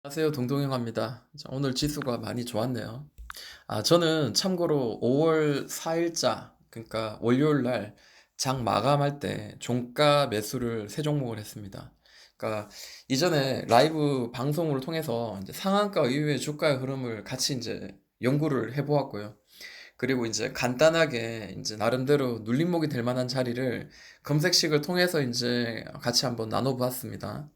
안녕하세요. 동동영화입니다. 자, 오늘 지수가 많이 좋았네요. 저는 참고로 5월 4일자, 그러니까 월요일 날 장 마감할 때 종가 매수를 세 종목을 했습니다. 그러니까 이전에 라이브 방송을 통해서 이제 상한가 이후의 주가의 흐름을 같이 이제 연구를 해보았고요. 그리고 이제 간단하게 이제 나름대로 눌림목이 될 만한 자리를 검색식을 통해서 이제 같이 한번 나눠보았습니다.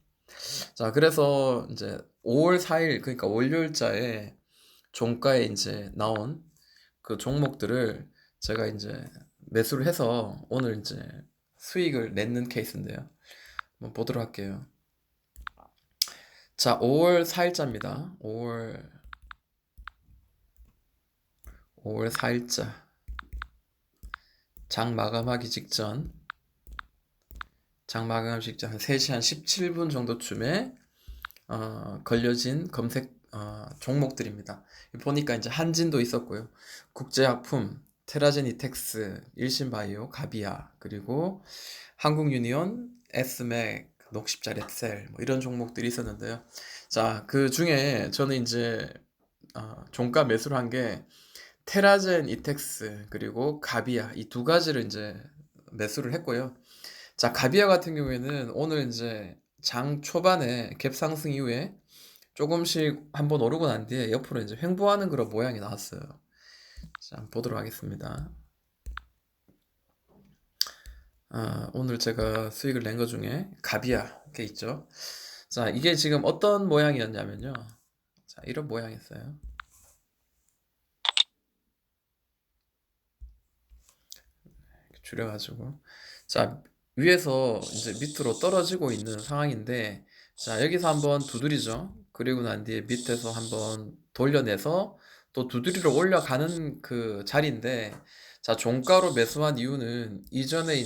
자, 그래서 이제 5월 4일, 그러니까 월요일자에 종가에 이제 나온 그 종목들을 제가 이제 매수를 해서 오늘 이제 수익을 내는 케이스인데요. 한번 보도록 할게요. 자, 5월 4일자입니다. 5월 4일자. 장 마감하기 직전, 장 마감하기 직전 한 3시 한 17분 정도쯤에 걸려진 검색 종목들입니다. 보니까 이제 한진도 있었고요. 국제약품, 테라제니텍스, 일신바이오, 가비아, 그리고 한국유니온, 에스맥, 녹십자let셀 뭐 이런 종목들이 있었는데요. 자, 그 중에 저는 이제 종가 매수를 한 게 테라젠 이텍스 그리고 가비아 이 두 가지를 이제 매수를 했고요. 자, 가비아 같은 경우에는 오늘 이제 장 초반에 갭 상승 이후에 조금씩 한번 오르고 난 뒤에 옆으로 이제 횡보하는 그런 모양이 나왔어요. 자, 한번 보도록 하겠습니다. 오늘 제가 수익을 낸 것 중에 가비아 게 있죠. 자, 이게 지금 어떤 모양이었냐면요. 자, 이런 모양이었어요. 이렇게 줄여가지고. 자, 위에서 이제 밑으로 떨어지고 있는 상황인데, 자, 여기서 한번 두드리죠. 그리고 난 뒤에 밑에서 한번 돌려내서 또 두드리러 올라가는 그 자리인데, 자, 종가로 매수한 이유는 이전에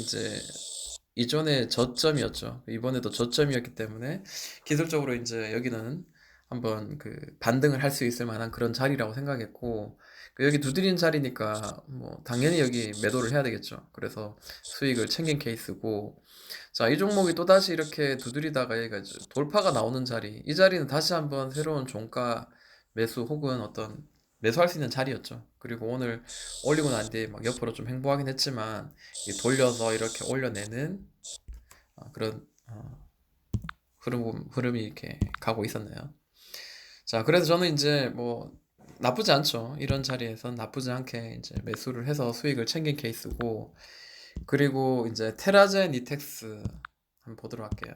저점이었죠. 이번에도 저점이었기 때문에 기술적으로 이제 여기는 한번 그 반등을 할 수 있을 만한 그런 자리라고 생각했고, 여기 두드리는 자리니까 뭐 당연히 여기 매도를 해야 되겠죠. 그래서 수익을 챙긴 케이스고, 자, 이 종목이 또다시 이렇게 두드리다가 얘가 이제 돌파가 나오는 자리, 이 자리는 다시 한번 새로운 종가 매수 혹은 어떤 매수할 수 있는 자리였죠. 그리고 오늘 올리고 난 뒤에 막 옆으로 좀 횡보하긴 했지만 돌려서 이렇게 올려내는 그런 흐름이 이렇게 가고 있었네요. 자, 그래서 저는 이제 뭐 나쁘지 않죠. 이런 자리에선 나쁘지 않게 이제 매수를 해서 수익을 챙긴 케이스고, 그리고 이제 테라젠 이텍스 한번 보도록 할게요.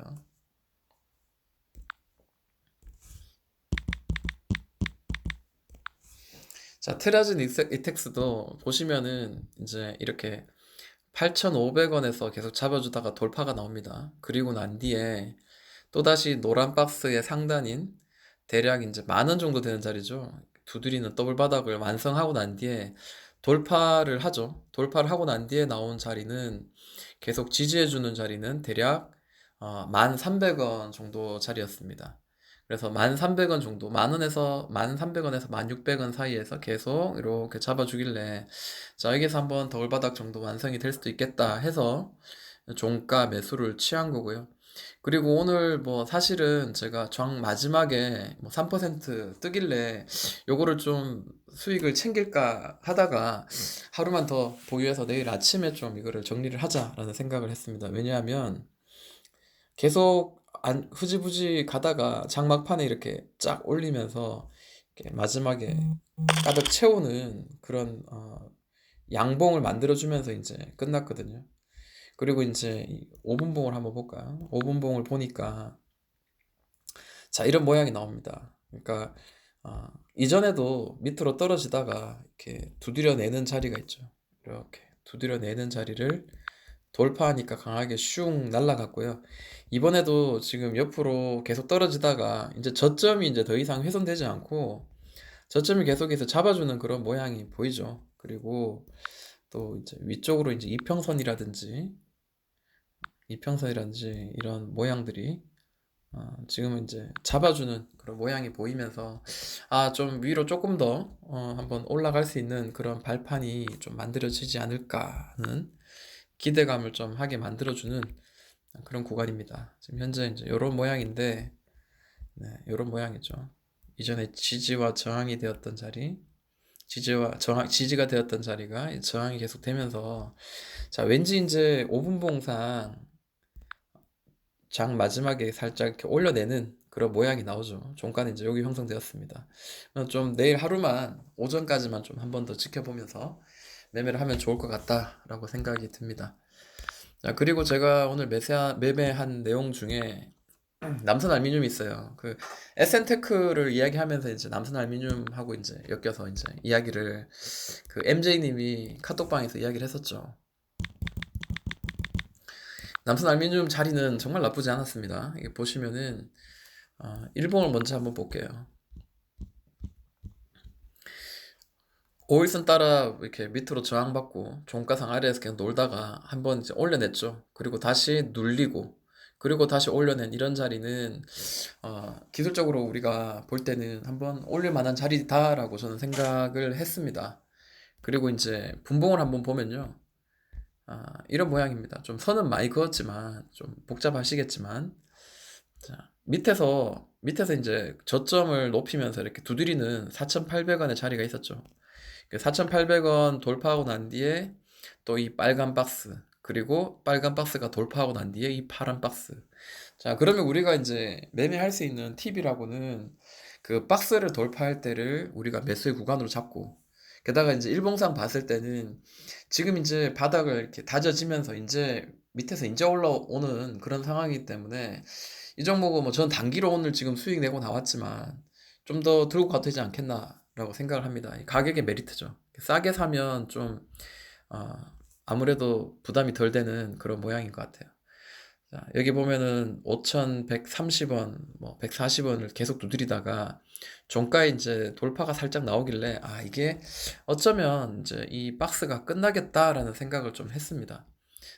자, 테라젠 이텍스도 보시면은 이제 이렇게 8,500원에서 계속 잡아주다가 돌파가 나옵니다. 그리고 난 뒤에 또다시 노란 박스의 상단인 대략 이제 10,000원 정도 되는 자리죠. 두드리는 더블 바닥을 완성하고 난 뒤에 돌파를 하죠. 돌파를 하고 난 뒤에 나온 자리는 계속 지지해주는 자리는 대략 1,300원 정도 자리였습니다. 그래서 1,300원 정도, 만원에서 1,300원에서 1,600원 사이에서 계속 이렇게 잡아주길래, 자, 여기서 한번 더블바닥 정도 완성이 될 수도 있겠다 해서 종가 매수를 취한 거고요. 그리고 오늘 뭐 사실은 제가 장 마지막에 뭐 3% 뜨길래 요거를 좀 수익을 챙길까 하다가 하루만 더 보유해서 내일 아침에 좀 이거를 정리를 하자라는 생각을 했습니다. 왜냐하면 계속 후지부지 가다가 장막판에 이렇게 쫙 올리면서 이렇게 마지막에 가득 채우는 그런 양봉을 만들어주면서 이제 끝났거든요. 그리고 이제 5분봉을 한번 볼까요? 5분봉을 보니까 자, 이런 모양이 나옵니다. 그러니까 이전에도 밑으로 떨어지다가 이렇게 두드려 내는 자리가 있죠. 이렇게 두드려 내는 자리를 돌파하니까 강하게 슝 날아갔고요. 이번에도 지금 옆으로 계속 떨어지다가 이제 저점이 이제 더 이상 훼손되지 않고 저점이 계속해서 잡아주는 그런 모양이 보이죠. 그리고 또 이제 위쪽으로 이제 이평선이라든지 이런 모양들이 지금은 이제 잡아주는 그런 모양이 보이면서 좀 위로 조금 더 한번 올라갈 수 있는 그런 발판이 좀 만들어지지 않을까 하는 기대감을 좀 하게 만들어주는 그런 구간입니다. 지금 현재 이제 이런 모양인데, 네, 이런 모양이죠. 이전에 지지와 저항이 되었던 자리, 지지가 되었던 자리가 저항이 계속 되면서, 자, 왠지 이제 5분봉상 장 마지막에 살짝 이렇게 올려내는 그런 모양이 나오죠. 종가는 이제 여기 형성되었습니다. 좀 내일 하루만 오전까지만 좀 한 번 더 지켜보면서 매매를 하면 좋을 것 같다라고 생각이 듭니다. 자, 그리고 제가 오늘 매매한 내용 중에 남선 알루미늄이 있어요. 그 SN테크를 이야기하면서 이제 남선 알루미늄하고 이제 엮여서 이제 이야기를 그 MJ님이 카톡방에서 이야기를 했었죠. 남선 알루미늄 자리는 정말 나쁘지 않았습니다. 이게 보시면은 일봉을 먼저 한번 볼게요. 5일선 따라 이렇게 밑으로 저항받고 종가상 아래에서 그냥 놀다가 한번 이제 올려냈죠. 그리고 다시 눌리고 그리고 다시 올려낸 이런 자리는 기술적으로 우리가 볼 때는 한번 올릴 만한 자리다라고 저는 생각을 했습니다. 그리고 이제 분봉을 한번 보면요. 이런 모양입니다. 좀 선은 많이 그었지만 좀 복잡하시겠지만 자, 밑에서 이제 저점을 높이면서 이렇게 두드리는 4,800원의 자리가 있었죠. 4,800원 돌파하고 난 뒤에 또 이 빨간 박스, 그리고 빨간 박스가 돌파하고 난 뒤에 이 파란 박스. 자, 그러면 우리가 이제 매매할 수 있는 팁이라고는 그 박스를 돌파할 때를 우리가 매수의 구간으로 잡고, 게다가 이제 일봉상 봤을 때는 지금 이제 바닥을 이렇게 다져지면서 이제 밑에서 이제 올라오는 그런 상황이기 때문에 이 종목은 뭐 저는 단기로 오늘 지금 수익 내고 나왔지만 좀 더 들고 가도 되지 않겠나라고 생각을 합니다. 이 가격의 메리트죠. 싸게 사면 좀 어, 아무래도 부담이 덜 되는 그런 모양인 것 같아요. 자, 여기 보면은 5,130원, 뭐 140원을 계속 두드리다가 종가에 이제 돌파가 살짝 나오길래 이게 어쩌면 이제 이 박스가 끝나겠다라는 생각을 좀 했습니다.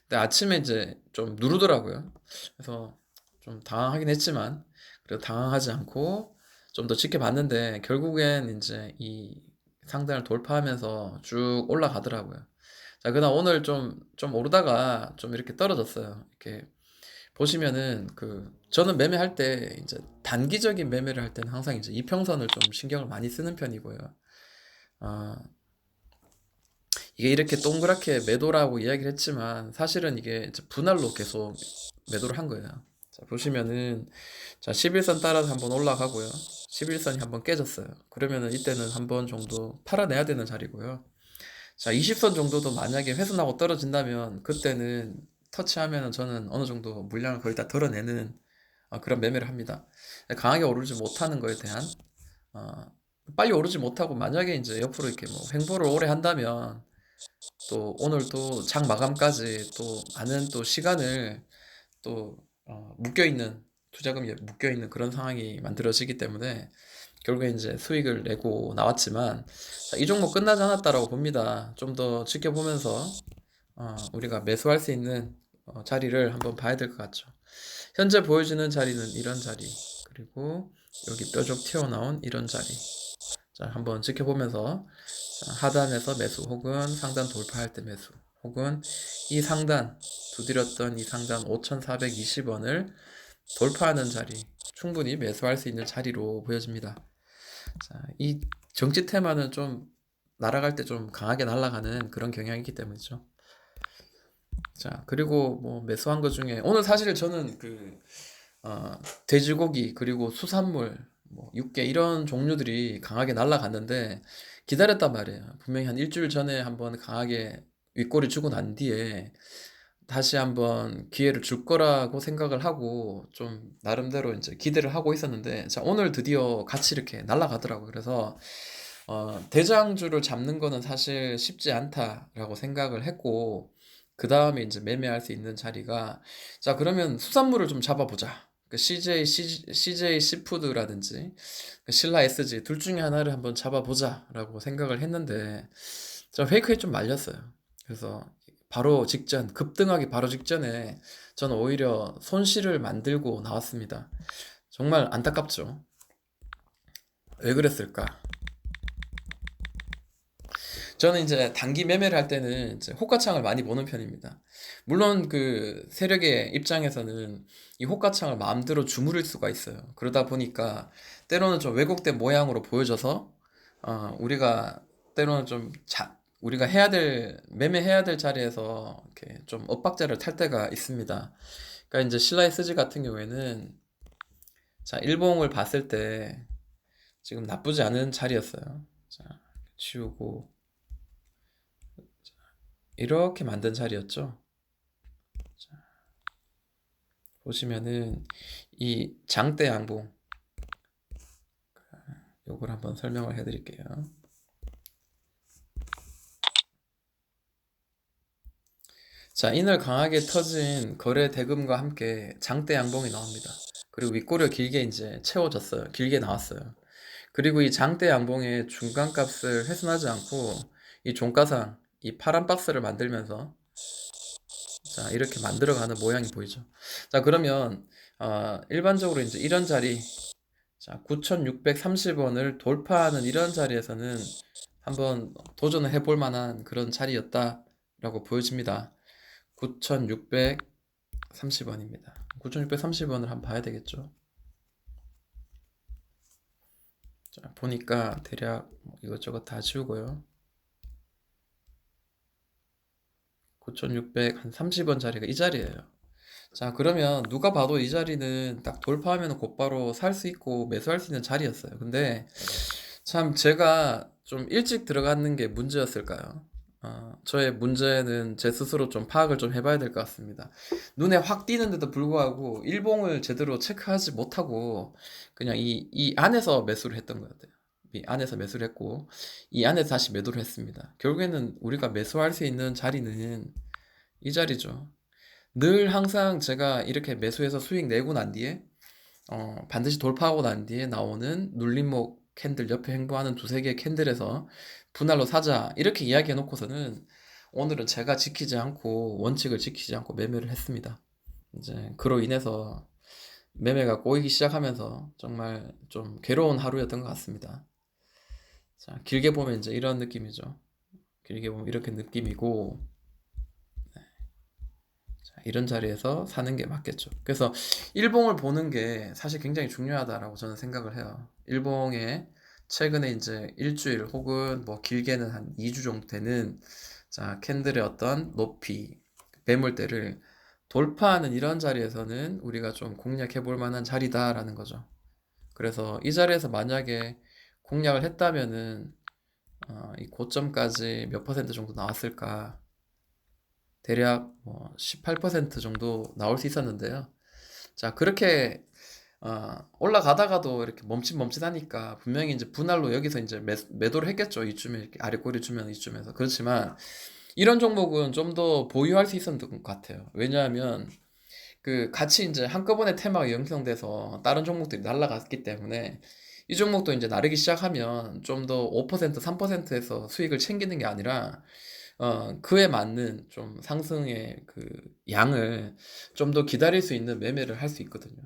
근데 아침에 이제 좀 누르더라고요. 그래서 좀 당황하긴 했지만 그래도 당황하지 않고 좀 더 지켜봤는데 결국엔 이제 이 상단을 돌파하면서 쭉 올라가더라고요. 자, 그다음 오늘 좀 오르다가 좀 이렇게 떨어졌어요. 이렇게 보시면은 저는 매매할 때 이제 단기적인 매매를 할 때는 항상 이제 이평선을 좀 신경을 많이 쓰는 편이고요. 아, 이게 이렇게 동그랗게 매도라고 이야기를 했지만 사실은 이게 이제 분할로 계속 매도를 한 거예요. 자, 보시면은 자, 11선 따라서 한번 올라가고요. 11선이 한번 깨졌어요. 그러면은 이때는 한번 정도 팔아내야 되는 자리고요. 자, 20선 정도도 만약에 훼손하고 떨어진다면 그때는 터치하면은 저는 어느 정도 물량을 거의 다 덜어내는 그런 매매를 합니다. 강하게 오르지 못하는 거에 대한 어, 빨리 오르지 못하고 만약에 이제 옆으로 이렇게 뭐 횡보를 오래 한다면 또 오늘 또 장 마감까지 또 많은 또 시간을 또 묶여있는 투자금이 묶여있는 그런 상황이 만들어지기 때문에 결국에 이제 수익을 내고 나왔지만 자, 이 종목 끝나지 않았다라고 봅니다. 좀 더 지켜보면서 우리가 매수할 수 있는 자리를 한번 봐야 될 것 같죠. 현재 보여지는 자리는 이런 자리, 그리고 여기 뾰족 튀어나온 이런 자리. 자, 한번 지켜보면서 자, 하단에서 매수 혹은 상단 돌파할 때 매수 혹은 이 상단 두드렸던 이 상단 5,420원을 돌파하는 자리, 충분히 매수할 수 있는 자리로 보여집니다. 자, 이 정치 테마는 좀 날아갈 때 좀 강하게 날아가는 그런 경향이기 때문이죠. 자, 그리고 뭐 매수한 것 중에 오늘 사실 저는 돼지고기 그리고 수산물 뭐 육개 이런 종류들이 강하게 날아갔는데 기다렸단 말이에요. 분명히 한 일주일 전에 한번 강하게 윗꼬리 주고 난 뒤에 다시 한번 기회를 줄 거라고 생각을 하고 좀 나름대로 이제 기대를 하고 있었는데 자, 오늘 드디어 같이 이렇게 날아가더라고요. 그래서 대장주를 잡는 거는 사실 쉽지 않다라고 생각을 했고 그 다음에 이제 매매할 수 있는 자리가 자, 그러면 수산물을 좀 잡아보자. CJ 시푸드라든지 신라 SG 둘 중에 하나를 한번 잡아보자라고 생각을 했는데 저 페이크에 좀 말렸어요. 그래서 바로 직전 급등하기 바로 직전에 저는 오히려 손실을 만들고 나왔습니다. 정말 안타깝죠. 왜 그랬을까? 저는 이제 단기 매매를 할 때는 이제 호가창을 많이 보는 편입니다. 물론 그 세력의 입장에서는 이 호가창을 마음대로 주무를 수가 있어요. 그러다 보니까 때로는 좀 왜곡된 모양으로 보여져서 우리가 때로는 우리가 해야 될 매매해야 될 자리에서 이렇게 좀 엇박자를 탈 때가 있습니다. 그러니까 이제 신라의 스지 같은 경우에는 자, 일봉을 봤을 때 지금 나쁘지 않은 자리였어요. 자, 치우고 이렇게 만든 자리였죠. 자, 보시면은 이 장대 양봉 요걸 한번 설명을 해드릴게요. 자, 이날 강하게 터진 거래 대금과 함께 장대 양봉이 나옵니다. 그리고 윗꼬리가 길게 이제 채워졌어요. 길게 나왔어요. 그리고 이 장대 양봉의 중간값을 훼손하지 않고 이 종가상 이 파란 박스를 만들면서 자, 이렇게 만들어가는 모양이 보이죠. 자, 그러면 일반적으로 이제 이런 자리 자, 9,630원을 돌파하는 이런 자리에서는 한번 도전을 해볼 만한 그런 자리였다라고 보여집니다. 9,630원입니다. 9,630원을 한번 봐야 되겠죠. 자, 보니까 대략 이것저것 다 지우고요. 9,630원 자리가 이 자리예요. 자, 그러면 누가 봐도 이 자리는 딱 돌파하면 곧바로 살 수 있고 매수할 수 있는 자리였어요. 근데 참 제가 좀 일찍 들어가는 게 문제였을까요? 저의 문제는 제 스스로 좀 파악을 좀 해봐야 될 것 같습니다. 눈에 확 띄는데도 불구하고 일봉을 제대로 체크하지 못하고 그냥 이 안에서 매수를 했던 것 같아요. 이 안에서 매수를 했고 이 안에서 다시 매도를 했습니다. 결국에는 우리가 매수할 수 있는 자리는 이 자리죠. 늘 항상 제가 이렇게 매수해서 수익 내고 난 뒤에 반드시 돌파하고 난 뒤에 나오는 눌림목 캔들 옆에 행보하는 두세 개의 캔들에서 분할로 사자 이렇게 이야기해 놓고서는 오늘은 제가 지키지 않고 원칙을 지키지 않고 매매를 했습니다. 이제 그로 인해서 매매가 꼬이기 시작하면서 정말 좀 괴로운 하루였던 것 같습니다. 자, 길게 보면 이제 이런 느낌이죠. 길게 보면 이렇게 느낌이고 이런 자리에서 사는 게 맞겠죠. 그래서 일봉을 보는 게 사실 굉장히 중요하다라고 저는 생각을 해요. 일봉에 최근에 이제 일주일 혹은 뭐 길게는 한 2주 정도 되는 자, 캔들의 어떤 높이, 매물대를 돌파하는 이런 자리에서는 우리가 좀 공략해 볼 만한 자리다라는 거죠. 그래서 이 자리에서 만약에 공략을 했다면은 이 고점까지 몇 퍼센트 정도 나왔을까? 대략 뭐 18% 정도 나올 수 있었는데요. 자, 그렇게 올라가다가도 이렇게 멈칫멈칫하니까 분명히 이제 분할로 여기서 이제 매도를 했겠죠. 이쯤에 이렇게 아래 꼬리 주면 이쯤에서. 그렇지만 이런 종목은 좀 더 보유할 수 있었던 것 같아요. 왜냐하면 그 같이 이제 한꺼번에 테마가 형성돼서 다른 종목들이 날아갔기 때문에 이 종목도 이제 나르기 시작하면 좀 더 5%, 3%에서 수익을 챙기는 게 아니라 그에 맞는 좀 상승의 그 양을 좀 더 기다릴 수 있는 매매를 할 수 있거든요.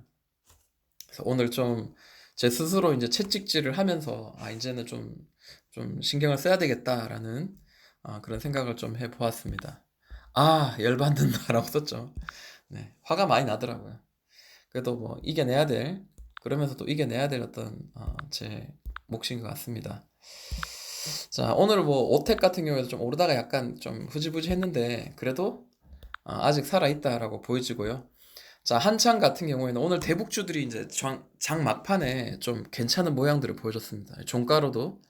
그래서 오늘 좀 제 스스로 이제 채찍질을 하면서 이제는 좀 신경을 써야 되겠다라는 그런 생각을 좀 해보았습니다. 열받는다라고 썼죠. 네, 화가 많이 나더라고요. 그래도 뭐 이겨내야 될, 그러면서 또 이겨내야 될 어떤 제 몫인 것 같습니다. 자, 오늘 뭐 오텍 같은 경우에도 좀 오르다가 약간 좀 흐지부지 했는데 그래도 아직 살아있다라고 보여지고요. 자, 한창 같은 경우에는 오늘 대북주들이 이제 장 막판에 좀 괜찮은 모양들을 보여줬습니다. 종가로도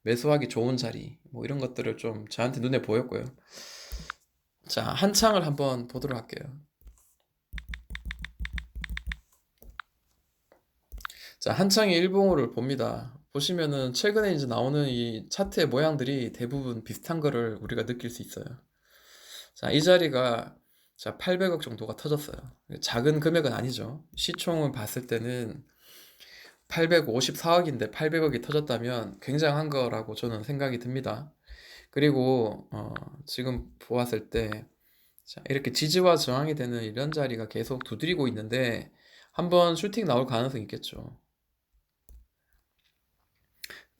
매수하기 좋은 자리, 뭐 이런 것들을 좀 저한테 눈에 보였고요. 자, 한창을 한번 보도록 할게요. 자, 한창의 일봉호를 봅니다. 보시면은 최근에 이제 나오는 이 차트의 모양들이 대부분 비슷한 거를 우리가 느낄 수 있어요. 자, 이 자리가 자, 800억 정도가 터졌어요. 작은 금액은 아니죠. 시총을 봤을 때는 854억인데 800억이 터졌다면 굉장한 거라고 저는 생각이 듭니다. 그리고 지금 보았을 때 자, 이렇게 지지와 저항이 되는 이런 자리가 계속 두드리고 있는데 한번 슈팅 나올 가능성이 있겠죠.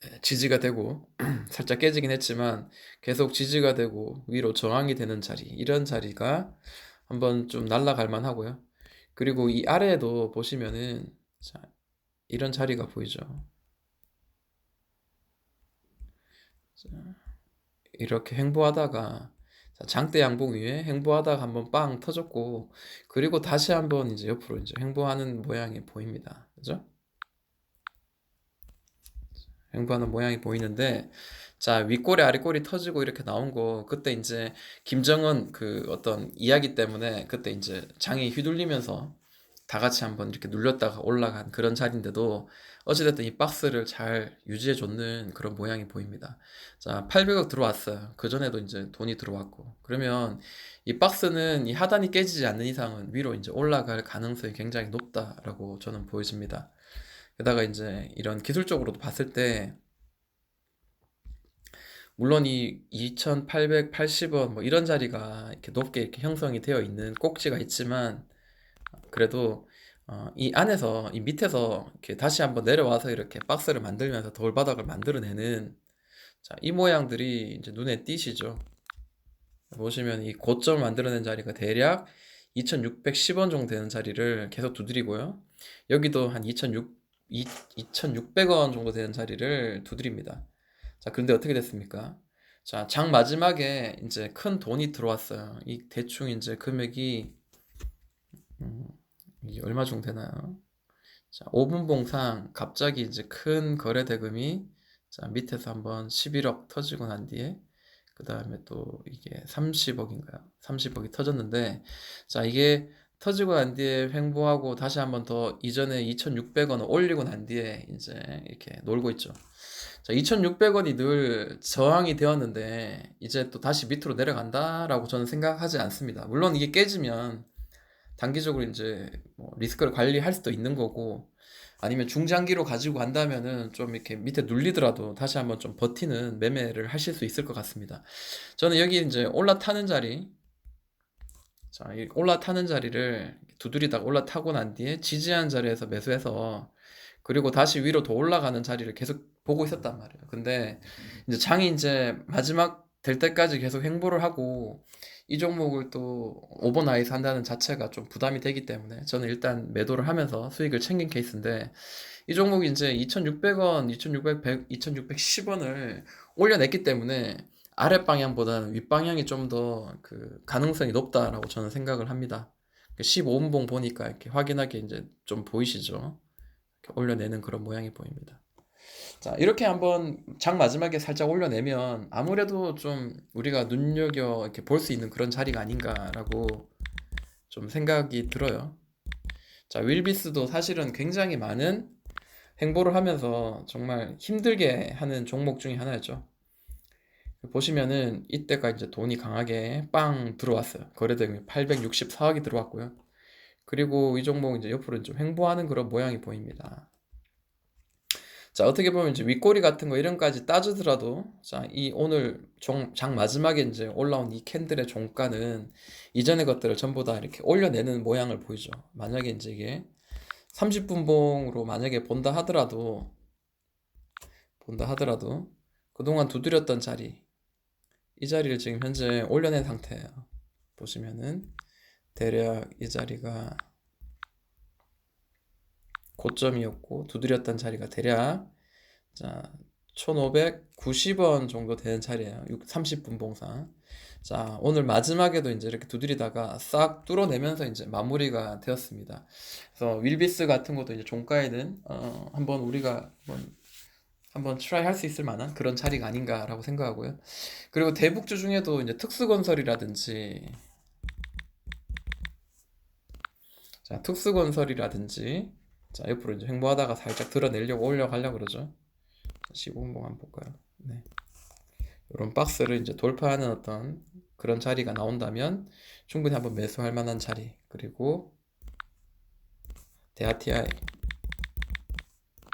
네, 지지가 되고 살짝 깨지긴 했지만 계속 지지가 되고 위로 저항이 되는 자리, 이런 자리가 한번 좀 날아갈 만하고요. 그리고 이 아래에도 보시면은 자, 이런 자리가 보이죠. 자, 이렇게 횡보하다가 장대 양봉 위에 횡보하다가 한번 빵 터졌고, 그리고 다시 한번 이제 옆으로 이제 횡보하는 모양이 보입니다. 그죠? 횡보하는 모양이 보이는데, 자, 윗꼬리 아랫꼬리 터지고 이렇게 나온 거, 그때 이제 김정은 그 어떤 이야기 때문에 그때 이제 장이 휘둘리면서 다 같이 한번 이렇게 눌렸다가 올라간 그런 자리인데도 어찌됐든 이 박스를 잘 유지해 줬는 그런 모양이 보입니다. 자, 800억 들어왔어요. 그전에도 이제 돈이 들어왔고. 그러면 이 박스는 이 하단이 깨지지 않는 이상은 위로 이제 올라갈 가능성이 굉장히 높다라고 저는 보여집니다. 게다가 이제 이런 기술적으로도 봤을 때, 물론 이 2880원 뭐 이런 자리가 이렇게 높게 이렇게 형성이 되어 있는 꼭지가 있지만, 그래도 이 안에서 이 밑에서 이렇게 다시 한번 내려와서 이렇게 박스를 만들면서 돌바닥을 만들어내는, 자, 이 모양들이 이제 눈에 띄시죠. 보시면 이 고점을 만들어낸 자리가 대략 2610원 정도 되는 자리를 계속 두드리고요. 여기도 한 2600원 정도 되는 자리를 두드립니다. 자, 그런데 어떻게 됐습니까? 자, 장 마지막에 이제 큰 돈이 들어왔어요. 이 대충 이제 금액이 이게 얼마 정도 되나요? 자, 5분봉상 갑자기 이제 큰 거래 대금이, 자, 밑에서 한번 11억 터지고 난 뒤에 그 다음에 또 이게 30억인가요? 30억이 터졌는데, 자, 이게 터지고 난 뒤에 횡보하고 다시 한번 더 이전에 2,600원을 올리고 난 뒤에 이제 이렇게 놀고 있죠. 자, 2,600원이 늘 저항이 되었는데 이제 또 다시 밑으로 내려간다라고 저는 생각하지 않습니다. 물론 이게 깨지면 단기적으로 이제 뭐 리스크를 관리할 수도 있는 거고, 아니면 중장기로 가지고 간다면은 좀 이렇게 밑에 눌리더라도 다시 한번 좀 버티는 매매를 하실 수 있을 것 같습니다. 저는 여기 이제 올라타는 자리, 자, 이 올라타는 자리를 두드리다가 올라타고 난 뒤에 지지한 자리에서 매수해서, 그리고 다시 위로 더 올라가는 자리를 계속 보고 있었단 말이에요. 근데 이제 장이 이제 마지막 될 때까지 계속 횡보를 하고 이 종목을 또 오버나이트 한다는 자체가 좀 부담이 되기 때문에 저는 일단 매도를 하면서 수익을 챙긴 케이스인데, 이 종목이 이제 2,600원, 2,600, 2,610원을 올려냈기 때문에 아랫방향보다는 윗방향이 좀 더 그 가능성이 높다라고 저는 생각을 합니다. 15분봉 보니까 이렇게 확인하게 이제 좀 보이시죠? 이렇게 올려내는 그런 모양이 보입니다. 자, 이렇게 한번 장 마지막에 살짝 올려내면 아무래도 좀 우리가 눈여겨 이렇게 볼 수 있는 그런 자리가 아닌가라고 좀 생각이 들어요. 자, 윌비스도 사실은 굉장히 많은 행보를 하면서 정말 힘들게 하는 종목 중에 하나였죠. 보시면은 이때가 이제 돈이 강하게 빵 들어왔어요. 거래대금이 864억이 들어왔고요. 그리고 이 종목 이제 옆으로 좀 횡보하는 그런 모양이 보입니다. 자, 어떻게 보면 이제 윗꼬리 같은 거 이런 까지 따지더라도, 자, 이 오늘 장 마지막에 이제 올라온 이 캔들의 종가는 이전의 것들을 전부 다 이렇게 올려내는 모양을 보이죠. 만약에 이제 이게 30분봉으로 만약에 본다 하더라도 그동안 두드렸던 자리, 이 자리를 지금 현재 올려낸 상태예요. 보시면은 대략 이 자리가 고점이었고 두드렸던 자리가 대략, 자, 1,590원 정도 되는 자리예요. 30분 봉상. 자, 오늘 마지막에도 이제 이렇게 두드리다가 싹 뚫어내면서 이제 마무리가 되었습니다. 그래서 윌비스 같은 것도 이제 종가에는 한번 우리가 한번 트라이 할 수 있을 만한 그런 자리가 아닌가라고 생각하고요. 그리고 대북주 중에도 이제 특수건설이라든지, 자, 특수건설이라든지, 자, 옆으로 이제 횡보하다가 살짝 드러내려고 올려가려고 그러죠. 15분봉 한번 볼까요? 네. 이런 박스를 이제 돌파하는 어떤 그런 자리가 나온다면 충분히 한번 매수할 만한 자리. 그리고 대하TI,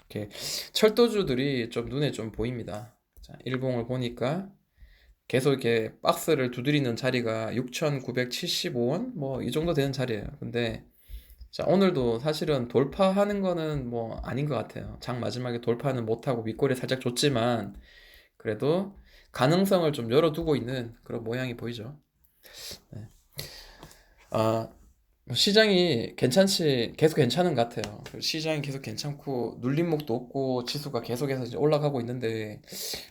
이렇게 철도주들이 좀 눈에 좀 보입니다. 자, 일봉을 보니까 계속 이렇게 박스를 두드리는 자리가 6,975원 뭐 이 정도 되는 자리예요. 근데 자, 오늘도 사실은 돌파하는 거는 뭐 아닌 것 같아요. 장 마지막에 돌파는 못하고 윗꼬리 살짝 줬지만, 그래도 가능성을 좀 열어두고 있는 그런 모양이 보이죠. 네. 아, 시장이 계속 괜찮은 것 같아요. 시장이 계속 괜찮고, 눌림목도 없고, 지수가 계속해서 이제 올라가고 있는데,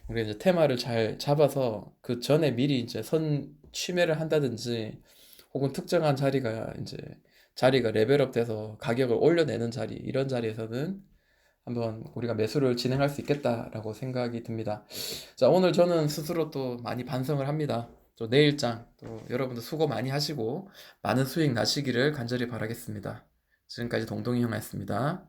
우리 이제 테마를 잘 잡아서 그 전에 미리 이제 취매를 한다든지, 혹은 특정한 자리가 레벨업 돼서 가격을 올려내는 이런 자리에서는 한번 우리가 매수를 진행할 수 있겠다라고 생각이 듭니다. 자, 오늘 저는 스스로 또 많이 반성을 합니다. 또 내일장 또 여러분들 수고 많이 하시고 많은 수익 나시기를 간절히 바라겠습니다. 지금까지 동동이 형이었습니다.